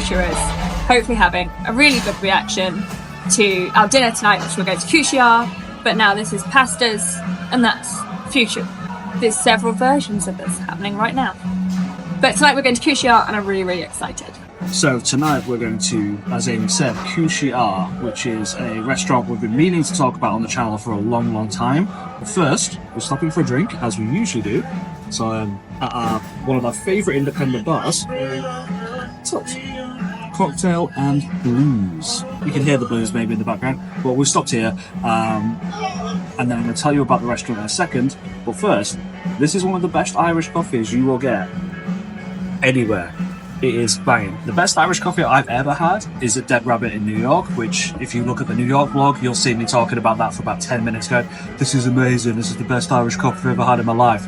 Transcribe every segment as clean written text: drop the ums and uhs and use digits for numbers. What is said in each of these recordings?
future is hopefully having a really good reaction to our dinner tonight, which we're going to Kushi-Ya, but now this is pastas, and that's future. There's several versions of this happening right now. But tonight we're going to Kushi-Ya, and I'm really, really excited. So tonight we're going to, as Amy said, Kushi-Ya, which is a restaurant we've been meaning to talk about on the channel for a long, long time. But first, we're stopping for a drink, as we usually do. So at one of our favourite independent bars, Cocktail and Blues. You can hear the blues maybe in the background. But we've stopped here, and then I'm going to tell you about the restaurant in a second. But first, this is one of the best Irish coffees you will get anywhere. It is banging. The best Irish coffee I've ever had is at Dead Rabbit in New York, which if you look at the New York vlog, you'll see me talking about that for about 10 minutes going, this is amazing, this is the best Irish coffee I've ever had in my life.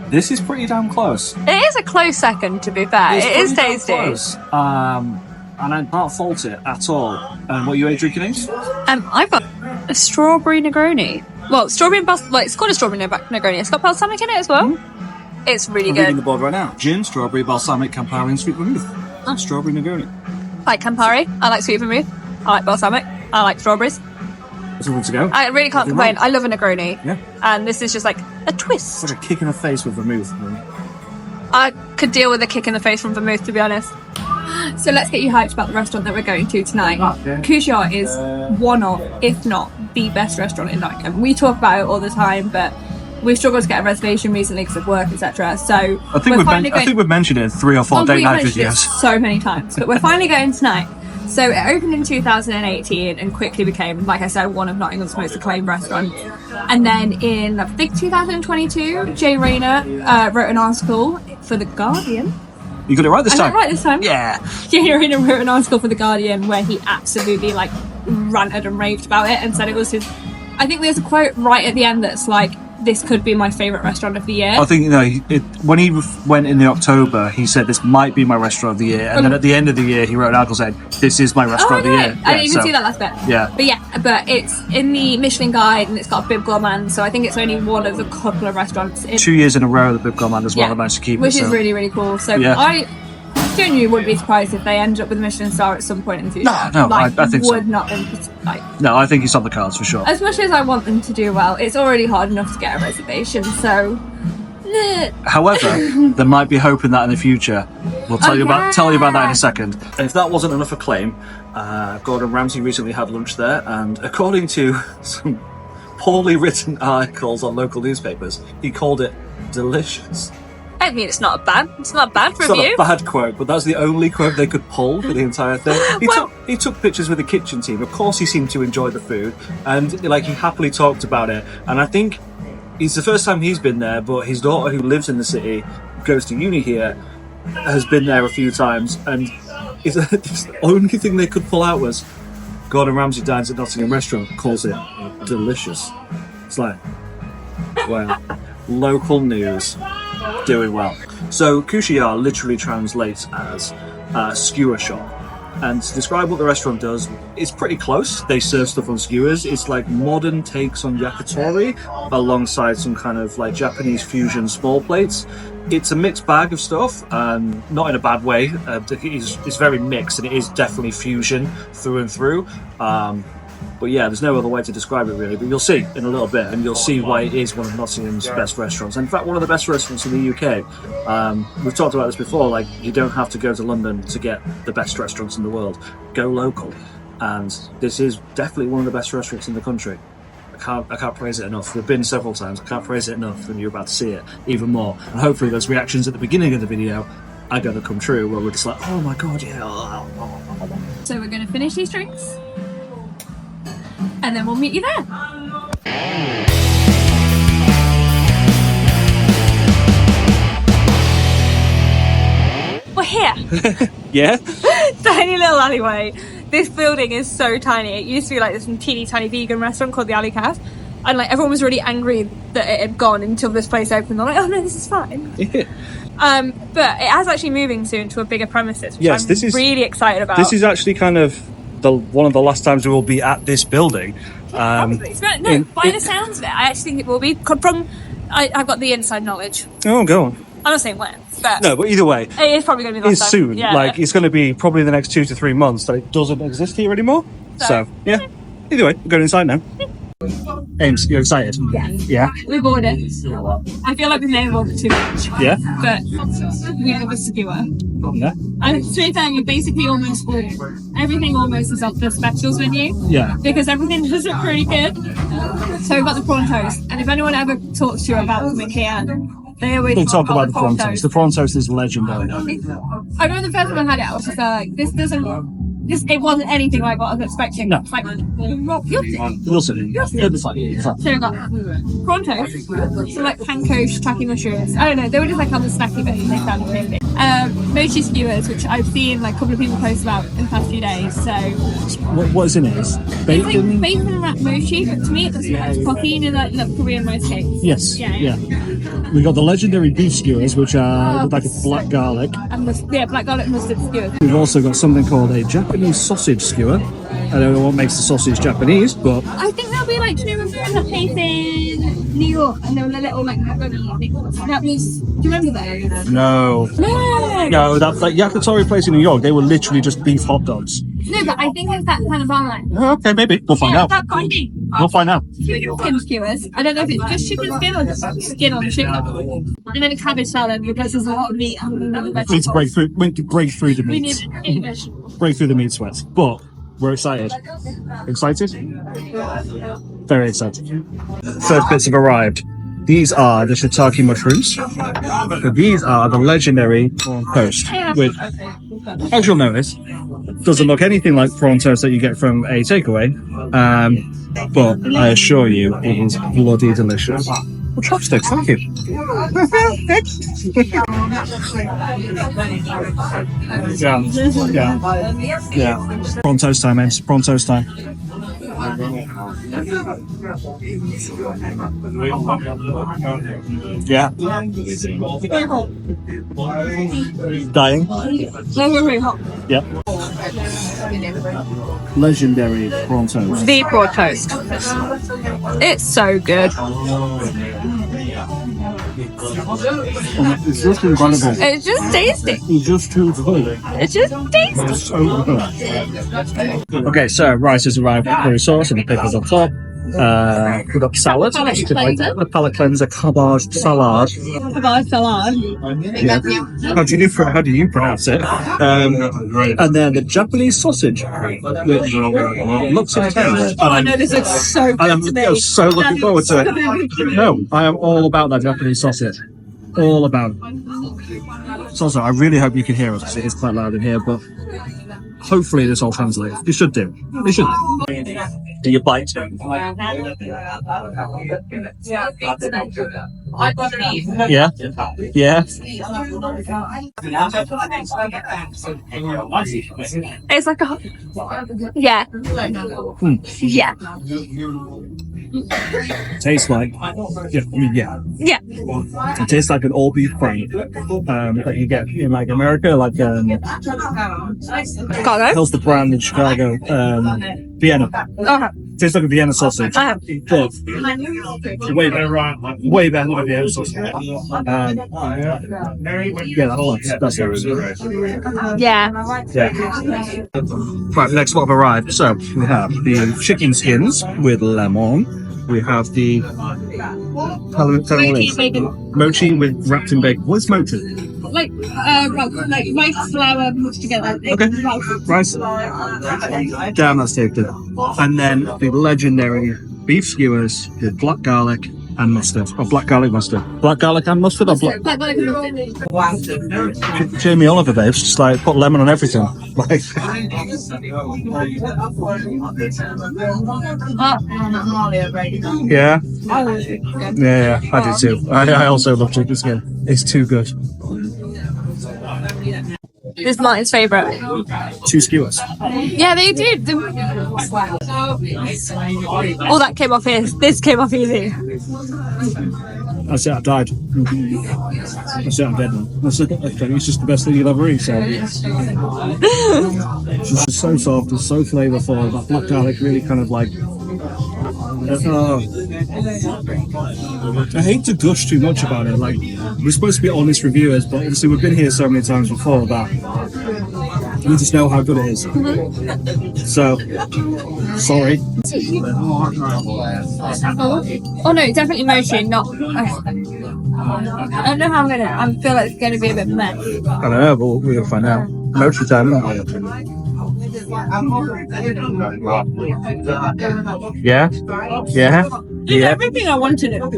This is pretty damn close. It is a close second, to be fair. It is tasty. Close. And I can't fault it at all. And what are you drinking, Ace? I've got a strawberry Negroni. Well, strawberry and balsamic, it's called a strawberry Negroni. It's got balsamic in it as well. Mm-hmm. It's really good. I'm reading the board right now. Gin, strawberry, balsamic, Campari, and sweet vermouth. That's strawberry Negroni. I like Campari. I like sweet vermouth. I like balsamic. I like strawberries. There's nothing to go. I really can't complain. I love a Negroni. Yeah. And this is just like a twist. It's like a kick in the face with vermouth. I could deal with a kick in the face from vermouth, to be honest. So let's get you hyped about the restaurant that we're going to tonight. Yeah. Kushi-Ya is one of, if not the best restaurant in Nottingham. We talk about it all the time, but we've struggled to get a reservation recently because of work, etc. So I think we've mentioned it in 3 or 4 date night videos so many times, but we're finally going tonight. So it opened in 2018 and quickly became, like I said, one of Nottingham's most acclaimed restaurants. And then in, I think, 2022, Rayner wrote an article for The Guardian. You got it right this time? Right this time. Yeah. Rayner wrote an article for The Guardian where he absolutely ranted and raved about it and said it was his. I think there's a quote right at the end that's like, this could be my favourite restaurant of the year. I think, when he went in the October, he said this might be my restaurant of the year. And then at the end of the year, he wrote an article saying, this is my restaurant of the year. I didn't even see that last bit. Yeah. But it's in the Michelin Guide and it's got a Bib Gourmand, so I think it's only one of a couple of restaurants. 2 years in a row, the Bib Gourmand as well, I managed to keep which is really, really cool. So I genuinely wouldn't be surprised if they end up with a Michelin star at some point in the future. No, I think so. No, I think it's on the cards for sure. As much as I want them to do well, it's already hard enough to get a reservation, so. However, there might be hope in that in the future. We'll tell you about that in a second. And if that wasn't enough acclaim, Gordon Ramsay recently had lunch there, and according to some poorly written articles on local newspapers, he called it delicious. I mean, it's not a bad review. It's not a bad quote, but that's the only quote they could pull for the entire thing. He took pictures with the kitchen team. Of course, he seemed to enjoy the food, and he happily talked about it. And I think it's the first time he's been there, but his daughter, who lives in the city, goes to uni here, has been there a few times, and the only thing they could pull out was Gordon Ramsay dines at Nottingham restaurant, calls it delicious. It's like, wow, local news. Doing well. So Kushi-Ya literally translates as skewer shop, and to describe what the restaurant does, it's pretty close. They serve stuff on skewers. It's like modern takes on yakitori alongside some kind of Japanese fusion small plates. It's a mixed bag of stuff, not in a bad way. It's very mixed, and it is definitely fusion through and through. But yeah, there's no other way to describe it really, but you'll see in a little bit, and you'll see why it is one of Nottingham's best restaurants. In fact, one of the best restaurants in the UK. We've talked about this before, you don't have to go to London to get the best restaurants in the world. Go local. And this is definitely one of the best restaurants in the country. I can't praise it enough. We've been several times. I can't praise it enough, and you're about to see it even more. And hopefully those reactions at the beginning of the video are going to come true, where we're just like, oh my god, yeah. So we're going to finish these drinks, and then we'll meet you there. We're here. Yeah? Tiny little alleyway. This building is so tiny. It used to be this teeny tiny vegan restaurant called the Alley Cafe, and everyone was really angry that it had gone until this place opened. They're like, oh no, this is fine. Yeah. But it is actually moving soon to a bigger premises, which I'm really excited about. This is actually kind of one of the last times we will be at this building. Probably. By the sounds of it, I actually think it will be. I've got the inside knowledge. Oh, go on. not saying when, but No, but either way, it is probably going to be the last it's time. soon. Yeah. Like, it's going to be probably in the next 2 to 3 months that it doesn't exist here anymore. So, yeah. Either way, we're going inside now. Ames, you're excited? Yeah. Yeah? We've ordered. I feel like we may have ordered too much. Yeah? But we have a skewer. Yeah? And to be fair, we basically almost everything almost is on the specials menu. Yeah. Because everything does look pretty good. So we've got the prawn toast. And if anyone ever talks to you about coming here, they always We'll talk about the prawn toast. The prawn toast is legendary. I remember the first time I had it, I was just like, it wasn't anything like what I was expecting. No. It's like, You'll see. So we've got prawn toast, so like panko, shiitake mushrooms. I don't know, they were just like on the snacky bit and they sounded really good. Mochi skewers, which I've seen like a couple of people post about in the past few days. So What is in it? it's Bacon? like bacon wrapped mochi, but to me it looks like coffee in like Korean rice cakes. Yes. Yeah. We got the legendary beef skewers, which are like a black garlic. And black garlic mustard skewers. We've also got something called a Japanese sausage skewer. I don't know what makes the sausage Japanese, but I think they'll be like, do you remember that place in New York? And they were little like macaroni things. That was, do you remember those? no, that yakitori place in New York, they were literally just beef hot dogs. No, but I think it's that kind of online. Okay, maybe we'll find out. That kind of thing. We'll find out. Chicken skewers. I don't know if it's just chicken skin or just skin on chicken. And then a cabbage salad because there's a lot of meat and We need to break through the We meat. need vegetables. Break through the meat sweats, but we're excited. Excited? Very excited. First bits have arrived. These are the shiitake mushrooms. These are the legendary prawn toast, which, as you'll notice, doesn't look anything like prawn toast that you get from a takeaway. But I assure you, it is bloody delicious. Well, chopsticks, thank you. Yeah. Prawn toast time, Ames. Prawn toast time. Yeah. Dying? Very hot. Yep. Legendary prawn toast. The prawn toast. It's so good. It's just incredible. It's just tasty. It's just too good. It's just tasty. It's so good. Okay, so rice has arrived with curry sauce and the pickles on top. We've got salad. The palate cleanser, cabbage salad. Cabbage salad. Yeah. How do you pronounce it? And then the Japanese sausage, which looks intense. I know this looks so good. I'm so looking forward to it. No, I am all about that Japanese sausage. All about it. So I really hope you can hear us because it is quite loud in here, but hopefully this all translates. You should do. You should. Do you bite? Yeah. Yeah. It's like a yeah. Yeah. Tastes like yeah. It tastes like an all beef fry that you get in like America, like Chicago. how's the brand in Chicago? Vienna. Okay. Tastes like a Vienna sausage. But way better than a Vienna sausage. Yeah, that's yours. Yeah. Right, next what have arrived. So we have the chicken skins with lemon. We have the mochi with wrapped in bacon. What's mochi? Like rice flour mixed together. Okay. Rice. Damn, that's tasty. And then the legendary beef skewers with black garlic and mustard. Or black garlic mustard. Black garlic and mustard or black? Black garlic and mustard. Jamie Oliver, babes. Just like put lemon on everything. Like. Yeah. Yeah, I do too. I also love chicken skin. It's too good. This is Martyn's favourite. 2 skewers. Yeah, they did. All that came off easy. This came off easy. That's it, I died. That's it, I'm dead now. That's it. It's just the best thing you'll ever eat, so. It's just so soft, it's so flavourful. That black garlic really kind of like I hate to gush too much about it. Like, we're supposed to be honest reviewers, but obviously we've been here so many times before that we just know how good it is. So, sorry. Oh no, definitely mochi, not. I don't know how I'm gonna. I feel like it's gonna be a bit meh. I don't know, but we'll find out. Mochi time. Yeah? Yeah? It's everything I wanted it to be.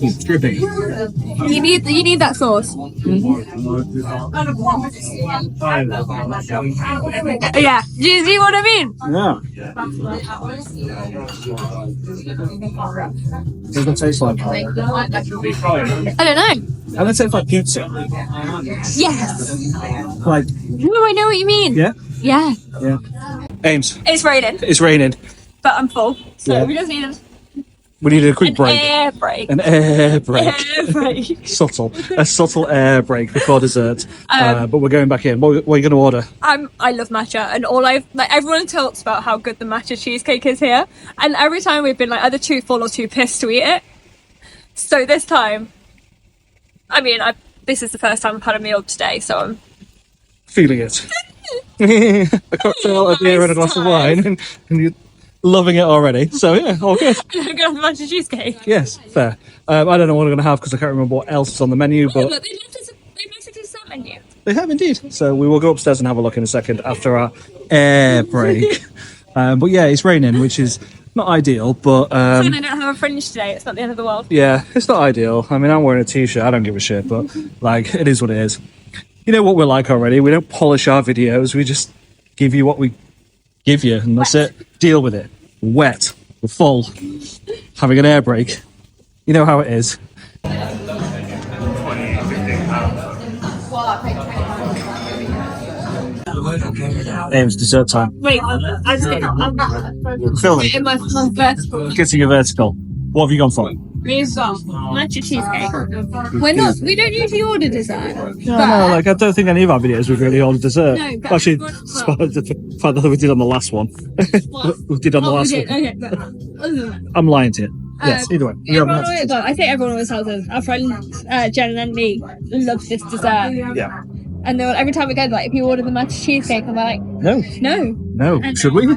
It's dripping. You need that sauce. Yeah. Do you see what I mean? Yeah. What does it taste like? I don't know. And it tastes like pizza. Yes. Like, Oh, I know what you mean. yeah? Yeah. Yeah. Ames. It's raining, It's raining. but I'm full, so Yeah. we just need We needed a quick break. air break. An air break. Air break. Subtle. A subtle air break before dessert. But we're going back in. What are you going to order? I love matcha, and everyone talks about how good the matcha cheesecake is here, and every time we've been like either too full or too pissed to eat it. So this time, I mean, this is the first time I've had a meal today, so I'm Feeling it. A cocktail, a beer and a glass of wine, and you're loving it already. So yeah, all good. I'm gonna have the matcha cheesecake. Yes, fair. I don't know what I'm going to have because I can't remember what else is on the menu, but Look, they left us a dessert menu. they have indeed. So we will go upstairs and have a look in a second after our air break. But yeah, it's raining, which is not ideal, but And I don't have a fringe today. It's not the end of the world. yeah, it's not ideal. I mean, I'm wearing a t-shirt. I don't give a shit, but like, it is what it is. You know what we're like already. We don't polish our videos. We just give you what we give you, and that's it. Deal with it. Wet. We're full. Having an air break. You know how it is. Ames, dessert time. Wait, I'm Filming. in my vertical. Getting a vertical. What have you gone for? We've got matcha cheesecake. We don't usually order dessert. No, like, I don't think any of our videos we've really ordered dessert. No, but Actually, well, the fact that we did on the last one. We did on the last one. Okay, but other than that, I'm lying to you. Yes, either way. I think everyone always tells us. Our friend Jen and me loves this dessert. Yeah. And every time we go, like, if you order the matcha cheesecake, I'm like, No. no. And Should we?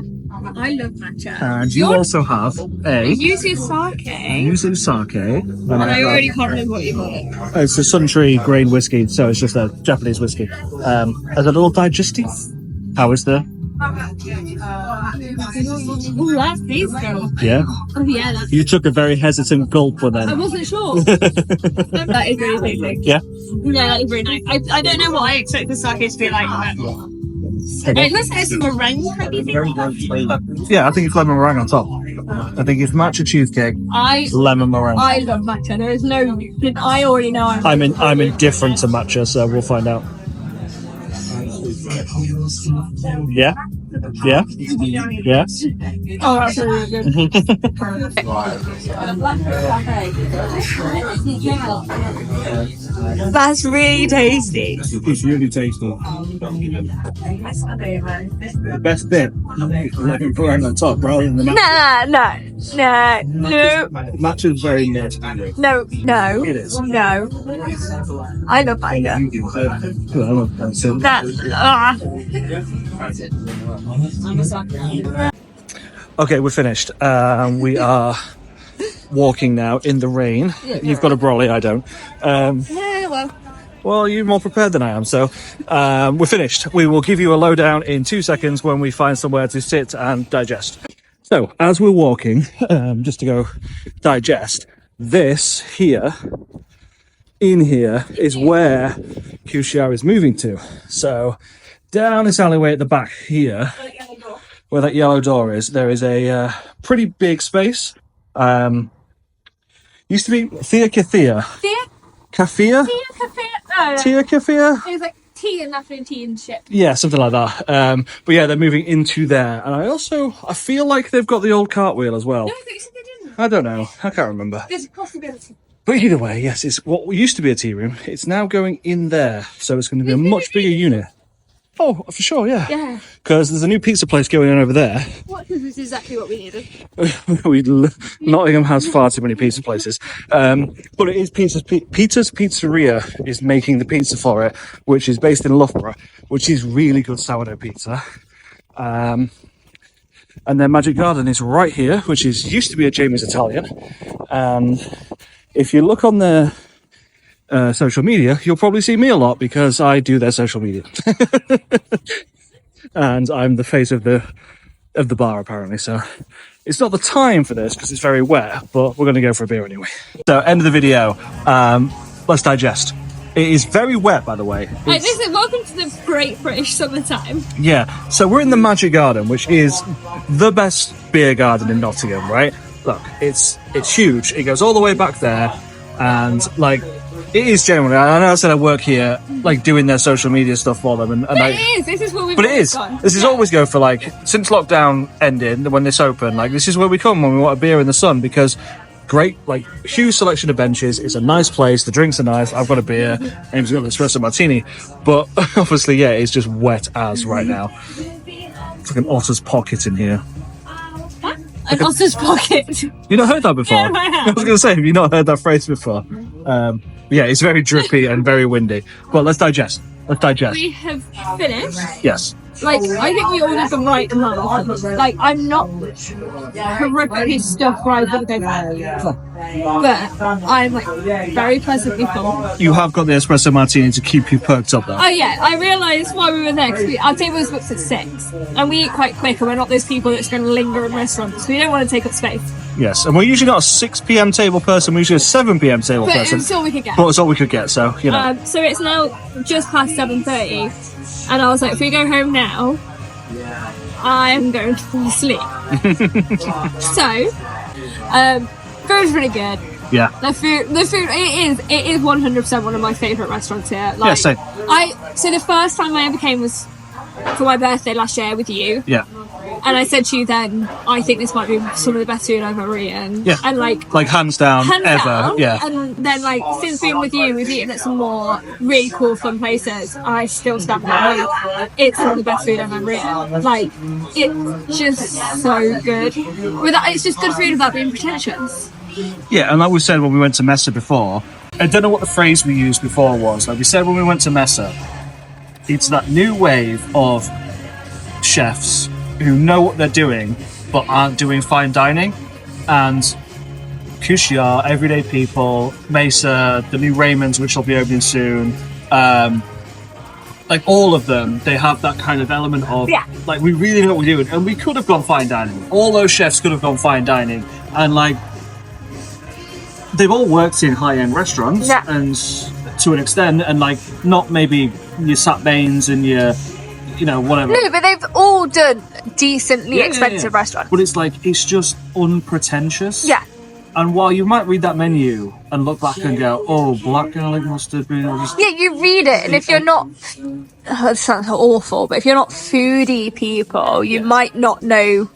I love matcha. And you also have a Yuzu sake. yuzu sake. And I already can't remember what you call it. It's a Sun Tree grain whiskey, so it's just a Japanese whiskey. As a little digestive. How is the? Oh, that's tasty. Yeah. Oh, yeah, that's. You took a very hesitant gulp with I that. wasn't sure. That is really tasty. Yeah. Yeah, that is really nice. I don't know what I expect the sake to be like. Let's get some meringue. Yeah, I think it's lemon meringue on top. I think it's matcha cheesecake, lemon meringue. I love matcha. There is no. I already know. I'm indifferent to matcha, so we'll find out. Yeah. Yeah. Yeah. Oh, that's really good. That's really tasty. It's really tasty. The best bit is lemon meringue on top rather than the matcha. No. Matcha's very mid. No. It is. No. I love matcha. Okay, we're finished. We are walking now in the rain. You've got a brolly, I don't. Well, you're more prepared than I am, so we're finished. We will give you a lowdown in 2 seconds when we find somewhere to sit and digest. So, as we're walking, just to go digest, this here, in here, is where Kushi-Ya is moving to. So, down this alleyway at the back here, where that yellow door is, there is a pretty big space. Used to be Thea Cathea. Cafea? Tia Cafea? It was like tea and nothing tea and shit. Yeah, something like that. But yeah, they're moving into there. And I feel like they've got the old cartwheel as well. No, I thought you said they didn't. I don't know. I can't remember. There's a possibility. But either way, yes, it's what used to be a tea room. It's now going in there. So it's going to be a much bigger unit. Oh, for sure, yeah. Yeah. Because there's a new pizza place going on over there. What? This is exactly what we needed. Nottingham has far too many pizza places. But it is Peter's Pizzeria is making the pizza for it, which is based in Loughborough, which is really good sourdough pizza. And then Magic Garden is right here, which used to be a Jamie's Italian. And if you look on their social media, you'll probably see me a lot because I do their social media. And I'm the face of the bar, apparently. So it's not the time for this because it's very wet, but we're going to go for a beer anyway. So, end of the video. Let's digest. It is very wet, by the way. Welcome to the Great British Summertime. Yeah. So we're in the Magic Garden, which is the best beer garden in Nottingham, right? Look, it's huge. It goes all the way back there, and like. It is generally. I know I said I work here, like doing their social media stuff for them, and it is. This is where we've. But it is. Gone. This is always go for like since lockdown ended when this opened. Like this is where we come when we want a beer in the sun because great, like huge selection of benches. It's a nice place. The drinks are nice. I've got a beer. Amy's got an espresso martini, but obviously, yeah, it's just wet as right now. It's like an otter's pocket in here. An otter's pocket. You not heard that before? Yeah, I have. I was going to say, have you not heard that phrase before? Yeah, it's very drippy and very windy. Well, let's digest. We have finished. Yes. Like, I think we ordered the right amount. Like, I'm not horrifically stuffed where I would go for. But I'm like very pleasantly full. You have got the espresso martini to keep you perked up, though. Oh yeah, I realised while we were there because our table was booked at 6, and we eat quite quick, and we're not those people that's going to linger in restaurants. So we don't want to take up space. Yes, and we're usually not a 6 p.m. table person. We're usually a 7 p.m. table But person. it's all we could get. But it's all we could get, so you know. So it's now just past 7:30, and I was like, if we go home now, I am going to fall asleep. So, food's really good. Yeah. The food, it is 100% one of my favourite restaurants here. Like, Yeah, same. So the first time I ever came was for my birthday last year with you. Yeah. And I said to you then, I think this might be some of the best food I've ever eaten. Yeah. And like hands down, ever. down. Yeah. And then like since being with you, we've eaten at some more really cool, fun places. I still stand by it. It's some of the best food I've ever eaten. Like it's just so good. It's just good food without being pretentious. Yeah, and like we said when we went to Mesa before, I don't know what the phrase we used before was. Like we said when we went to Mesa, it's that new wave of chefs who know what they're doing but aren't doing fine dining. And Kushi-Ya, Everyday People, Mesa, the new Raymond's, which will be opening soon, like all of them, they have that kind of element of like we really know what we're doing, and we could have gone fine dining. All those chefs could have gone fine dining, and like they've all worked in high-end restaurants, and to an extent, and like not maybe your Sat Bains and your, you know, whatever. No, but they've all done decently expensive restaurants. But it's like it's just unpretentious. Yeah. And while you might read that menu and look back and go, "Oh, black garlic mustard," yeah, you read it, and if you're not, it sounds awful, but if you're not foodie people, you might not know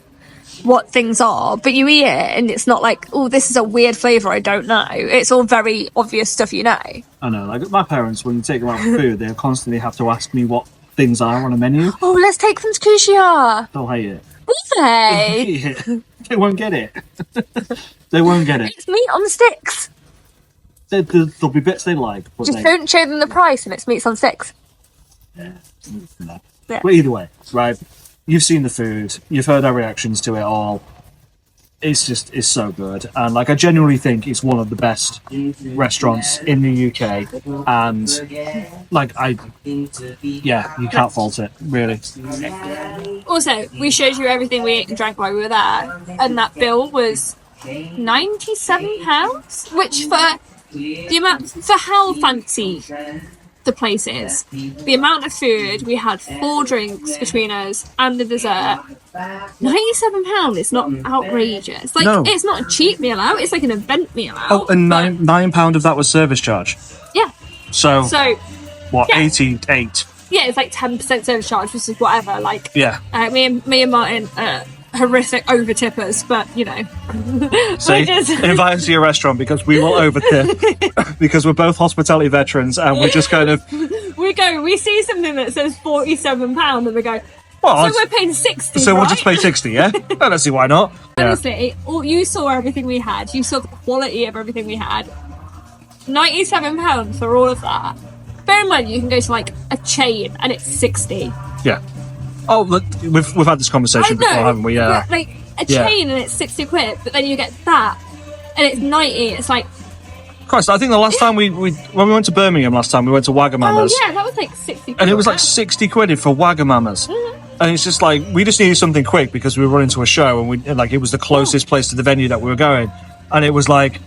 what things are, but you eat it, and it's not like, oh, this is a weird flavour I don't know. It's all very obvious stuff you know. I know, like my parents, when you take them out for food, they constantly have to ask me what things are on a menu. Oh, let's take them to Kushi-Ya. They'll hate it. Will they? Yeah. They won't get it. They won't get it. It's meat on sticks. There'll be bits they like. But just don't show them the price and it's meat on sticks. Yeah. No. Yeah. But either way, right? You've seen the food. You've heard our reactions to it all. It's so good, and like I genuinely think it's one of the best restaurants in the UK, and like you can't fault it, really. Also, we showed you everything we ate and drank while we were there, and that bill was £97, which for how fancy the place is, the amount of food we had, 4 drinks between us and the dessert, £97 is not outrageous. Like, it's not a cheap meal out, it's like an event meal out. Oh, and £9 of that was service charge. Yeah. So what, yeah. 88? Yeah, it's like 10% service charge, which is whatever. Like, yeah. Me and Martyn horrific over tippers, but you know. See, invite us to your restaurant because we will over tip because we're both hospitality veterans and we're just kind of we see something that says £47 and we go, well, so we're paying 60. So right? we'll just pay 60, yeah? I don't see why not. Honestly, you saw everything we had. You saw the quality of everything we had. £97 for all of that. Bear in mind, you can go to like a chain and it's 60. Yeah. Oh, look, we've had this conversation before, haven't we? Yeah. Like a chain and it's 60 quid, but then you get that and it's 90. It's like, Christ, I think the last time when we went to Birmingham last time, we went to Wagamama's. Oh yeah, that was like 60 quid. And it was like 60 quid for Wagamama's. And it's just like, we just needed something quick because we were running to a show and it was the closest place to the venue that we were going. And it was like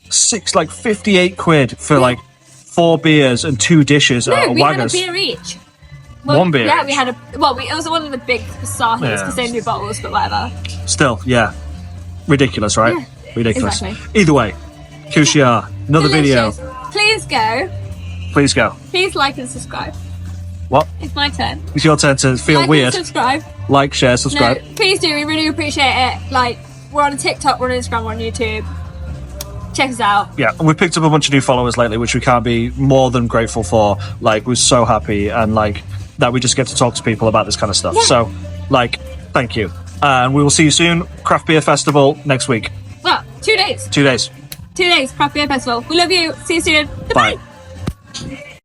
58 quid for like 4 beers and 2 dishes at we Waggers. had a beer each. One beer Yeah, each. we had it was one of the big Sahis because they knew bottles, but whatever. Still, yeah. Ridiculous, right? Yeah, ridiculous. exactly. Either way, Kushi-Ya, another Delicious. video. Please go. Please go. Please like and subscribe. What? It's my turn. It's your turn to feel Like weird. and subscribe. Like, share, subscribe. No, please do. We really appreciate it. Like, we're on TikTok, we're on Instagram, we're on YouTube. Check us out. Yeah, and we've picked up a bunch of new followers lately, which we can't be more than grateful for. Like, we're so happy and like that we just get to talk to people about this kind of stuff. Yeah. So, like, thank you. And we will see you soon. Craft Beer Festival next week. Well, 2 days. 2 days. 2 days, Craft Beer Festival. We love you. See you soon. Goodbye. Bye.